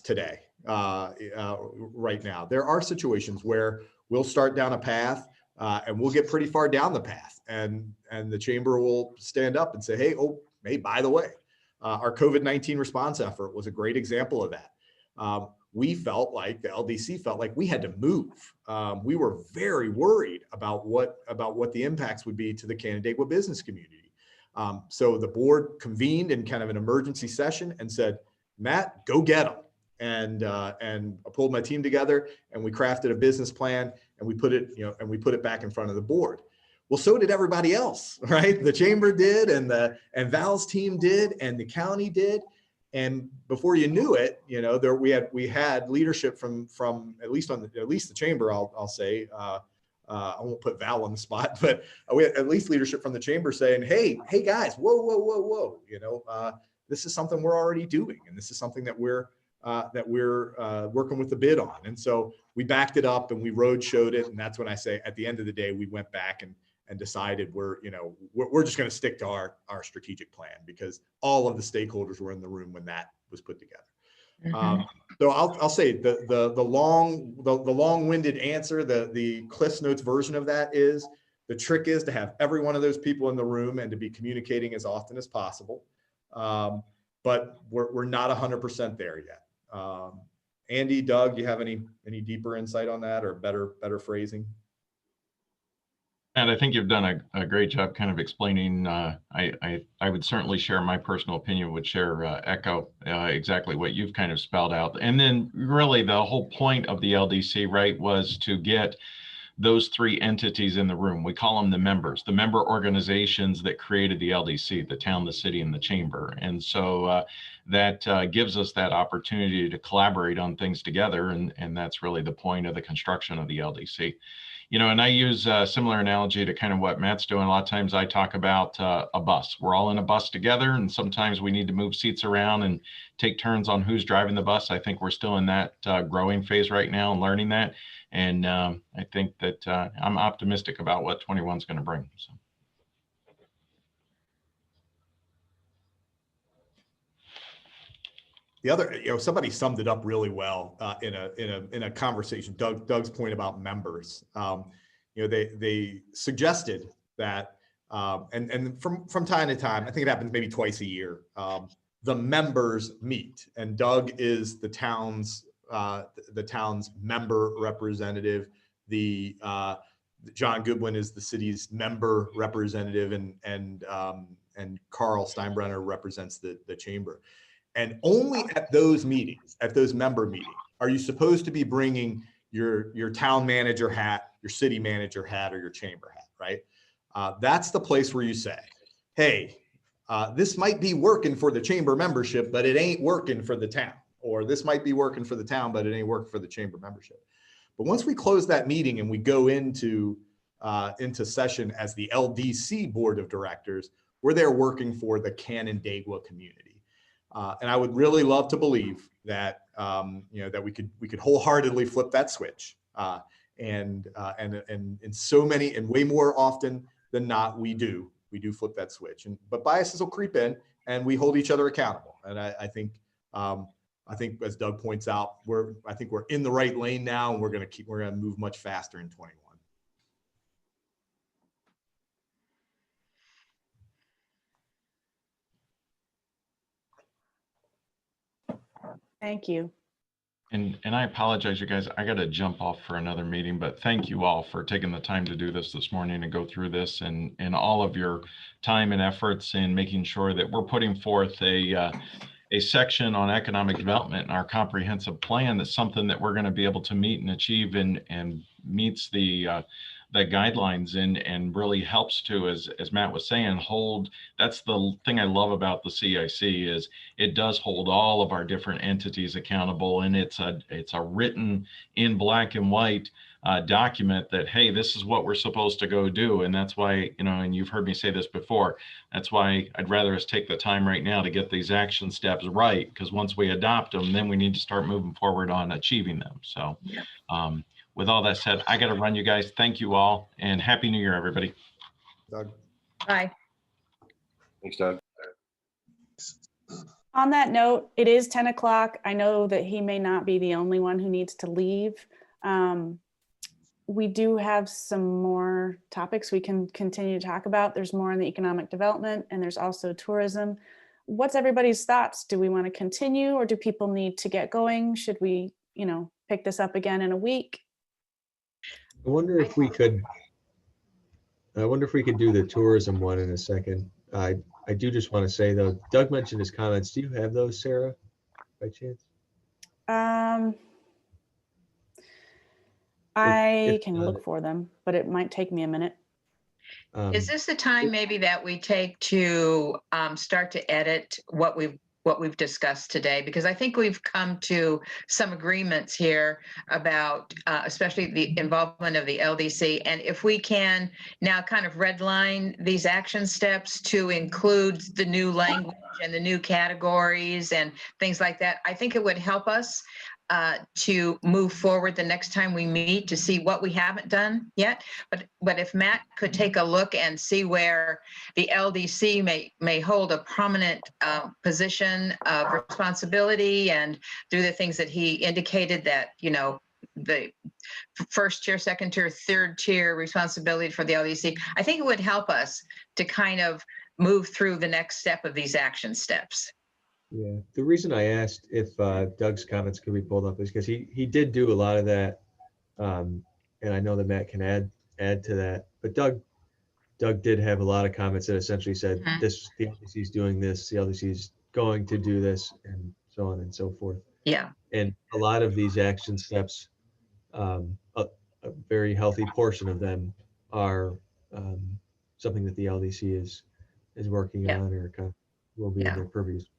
today. Right now, there are situations where we'll start down a path and we'll get pretty far down the path, and the chamber will stand up and say, hey, by the way, our COVID-19 response effort was a great example of that. We felt like the LDC felt like we had to move. We were very worried about what the impacts would be to the Canandaigua business community. So the board convened in kind of an emergency session and said, Matt, go get them. And I pulled my team together and we crafted a business plan and we put it back in front of the board. Well, so did everybody else, right? The chamber did, and Val's team did, and the county did. And before you knew it, we had leadership from at least the chamber. I'll say I won't put Val on the spot, but we had at least leadership from the chamber saying, "Hey guys, whoa! This is something we're already doing, and this is something that we're working with the bid on." And so we backed it up and we road showed it, and that's when I say at the end of the day we went back and decided we're just going to stick to our strategic plan because all of the stakeholders were in the room when that was put together. Mhm. So I'll say the long-winded answer, the Cliff's Notes version of that is the trick is to have every one of those people in the room and to be communicating as often as possible. But we're not 100% there yet. Andy, Doug, do you have any deeper insight on that or better phrasing? And I think you've done a great job kind of explaining. I would certainly share my personal opinion, would echo exactly what you've kind of spelled out. And then really the whole point of the LDC, right, was to get those three entities in the room. We call them the members, the member organizations that created the LDC, the town, the city, and the chamber. And so that gives us that opportunity to collaborate on things together. And that's really the point of the construction of the LDC. And I use a similar analogy to kind of what Matt's doing. A lot of times I talk about a bus. We're all in a bus together, and sometimes we need to move seats around and take turns on who's driving the bus. I think we're still in that growing phase right now and learning that. And I think that I'm optimistic about what 21 is going to bring. So. The other, somebody summed it up really well in a conversation. Doug's point about members. They suggested that, and from time to time, I think it happens maybe twice a year. The members meet, and Doug is the town's member representative. John Goodwin is the city's member representative, and Carl Steinbrenner represents the chamber. And only at those meetings, at those member meetings, are you supposed to be bringing your town manager hat, your city manager hat, or your chamber hat, right? That's the place where you say, hey, this might be working for the chamber membership, but it ain't working for the town. Or this might be working for the town, but it ain't working for the chamber membership. But once we close that meeting and we go into session as the LDC board of directors, we're there working for the Canandaigua community. And I would really love to believe that that we could wholeheartedly flip that switch, and in so many and way more often than not we do flip that switch. But biases will creep in, and we hold each other accountable. And I think as Doug points out, we're in the right lane now, and we're gonna move much faster in 21. Thank you. And I apologize, you guys, I got to jump off for another meeting, but thank you all for taking the time to do this morning and go through this, and all of your time and efforts in making sure that we're putting forth a section on economic development in our comprehensive plan. That's something that we're going to be able to meet and achieve and meets the guidelines and really helps to, as Matt was saying, hold. That's the thing I love about the CIC is it does hold all of our different entities accountable, and it's a written in black and white document that, hey, this is what we're supposed to go do. And that's why, and you've heard me say this before, that's why I'd rather us take the time right now to get these action steps right, because once we adopt them, then we need to start moving forward on achieving them. So with all that said, I got to run, you guys. Thank you all, and Happy New Year, everybody. Doug. Bye. Thanks, Doug. On that note, it is 10 o'clock. I know that he may not be the only one who needs to leave. We do have some more topics we can continue to talk about. There's more on the economic development, and there's also tourism. What's everybody's thoughts? Do we want to continue, or do people need to get going? Should we, pick this up again in a week? I wonder if we could do the tourism one in a second. I do just want to say though, Doug mentioned his comments. Do you have those, Sarah, by chance? I if can not, look for them, but it might take me a minute. Is this the time maybe that we take to start to edit what we've discussed today? Because I think we've come to some agreements here about especially the involvement of the LDC. And if we can now kind of redline these action steps to include the new language and the new categories and things like that, I think it would help us to move forward the next time we meet to see what we haven't done yet. But if Matt could take a look and see where the LDC may hold a prominent position of responsibility and do the things that he indicated that, the first tier, second tier, third tier responsibility for the LDC, I think it would help us to kind of move through the next step of these action steps. Yeah, the reason I asked if Doug's comments could be pulled up is because he did do a lot of that, and I know that Matt can add to that. But Doug did have a lot of comments that essentially said Mhm. the LDC is doing this, the LDC is going to do this, and so on and so forth. Yeah. And a lot of these action steps, a very healthy portion of them are something that the LDC is working Yeah. on or kind of will be Yeah. in their purviews.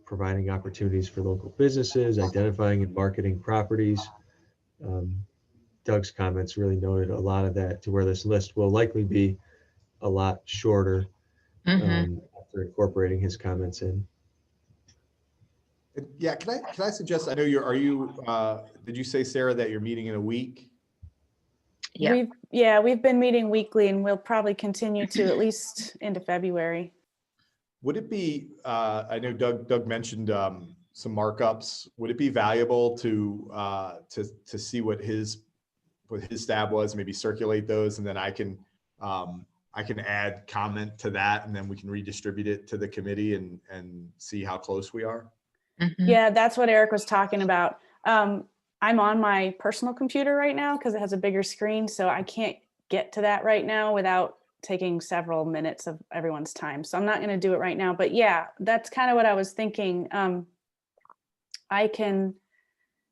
Providing opportunities for local businesses, identifying and marketing properties. Doug's comments really noted a lot of that, to where this list will likely be a lot shorter after incorporating his comments in. Yeah, can I suggest, I know did you say, Sarah, that you're meeting in a week? Yeah. We've been meeting weekly, and we'll probably continue to at least into February. Would it be, I know Doug mentioned some markups. Would it be valuable to see what his stab was, maybe circulate those, and then I can add comment to that, and then we can redistribute it to the committee and see how close we are? Yeah, that's what Eric was talking about. I'm on my personal computer right now because it has a bigger screen, so I can't get to that right now without taking several minutes of everyone's time. So I'm not going to do it right now, but yeah, that's kind of what I was thinking. I can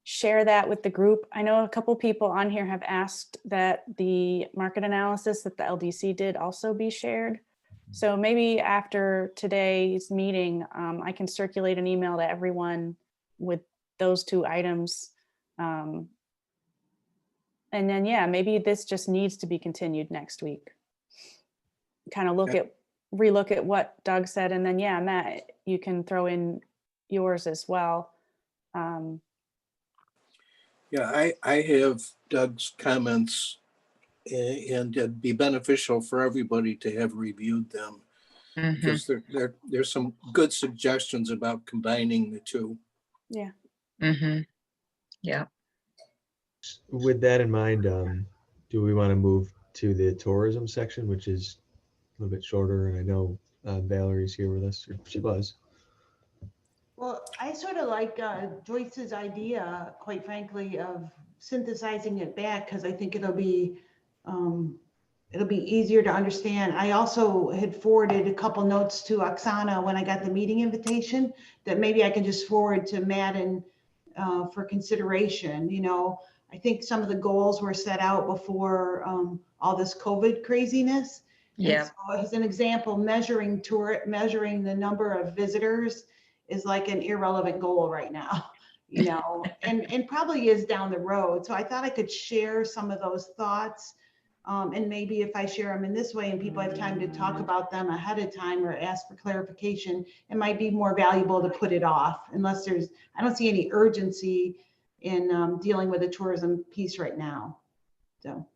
share that with the group. I know a couple people on here have asked that the market analysis that the LDC did also be shared. So maybe after today's meeting, I can circulate an email to everyone with those two items. And then, yeah, maybe this just needs to be continued next week. Kind of relook at what Doug said. And then, yeah, Matt, you can throw in yours as well. Yeah, I have Doug's comments, and it'd be beneficial for everybody to have reviewed them, because there's some good suggestions about combining the two. Yeah. Yeah. With that in mind, do we want to move to the tourism section, which is a little bit shorter? And I know Valerie's here with us, or she was. Well, I sort of like Joyce's idea, quite frankly, of synthesizing it back, because I think it'll be easier to understand. I also had forwarded a couple notes to Oksana when I got the meeting invitation that maybe I can just forward to Matt and for consideration. I think some of the goals were set out before all this COVID craziness. Yeah. So as an example, measuring the number of visitors is like an irrelevant goal right now, and probably is down the road. So I thought I could share some of those thoughts. And maybe if I share them in this way and people have time to talk about them ahead of time or ask for clarification, it might be more valuable to put it off, unless I don't see any urgency in dealing with the tourism piece right now. So.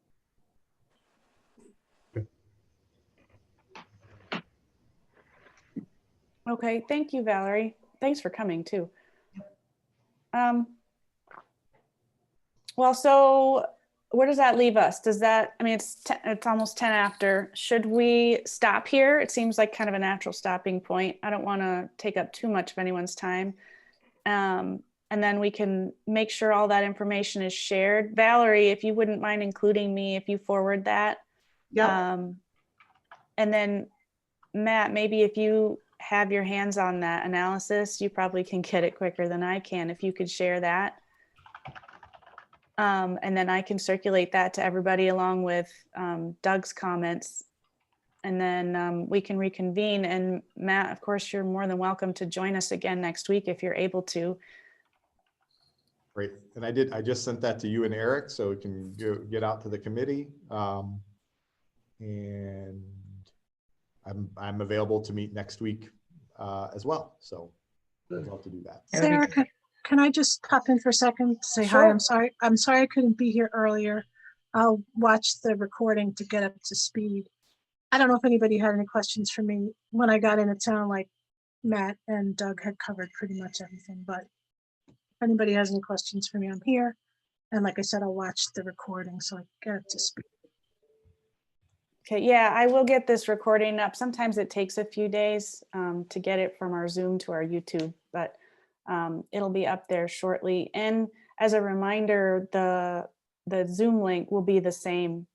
Okay, thank you, Valerie. Thanks for coming too. Well, so where does that leave us? Does that, I mean, it's almost 10 after. Should we stop here? It seems like kind of a natural stopping point. I don't want to take up too much of anyone's time. And then we can make sure all that information is shared. Valerie, if you wouldn't mind including me, if you forward that. Yeah, And then Matt, maybe if you have your hands on that analysis, you probably can get it quicker than I can. If you could share that. And then I can circulate that to everybody along with Doug's comments. And then we can reconvene. And Matt, of course, you're more than welcome to join us again next week if you're able to. Great. And I just sent that to you and Eric, so it can get out to the committee. And I'm available to meet next week as well. So I'd love to do that. Sarah, can I just pop in for a second to say hi? Sure. I'm sorry I couldn't be here earlier. I'll watch the recording to get up to speed. I don't know if anybody had any questions for me. When I got in, it sounded like Matt and Doug had covered pretty much everything, but if anybody has any questions for me, I'm here. And like I said, I'll watch the recording so I get up to speed. Okay, yeah, I will get this recording up. Sometimes it takes a few days to get it from our Zoom to our YouTube, but it'll be up there shortly. And as a reminder, the Zoom link will be the same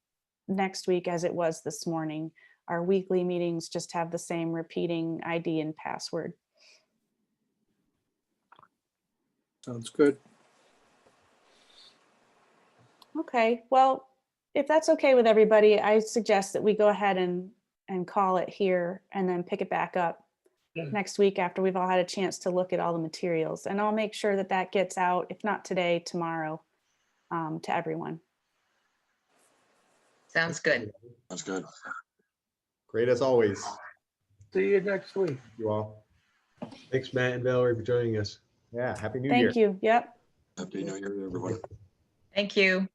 next week as it was this morning. Our weekly meetings just have the same repeating ID and password. Sounds good. Okay, well, if that's okay with everybody, I suggest that we go ahead and call it here and then pick it back up next week after we've all had a chance to look at all the materials. And I'll make sure that that gets out, if not today, tomorrow, to everyone. Sounds good. That's good. Great as always. See you next week. You all. Thanks, Matt and Valerie, for joining us. Yeah. Happy New Year. Thank you. Yep. Happy New Year, everyone. Thank you.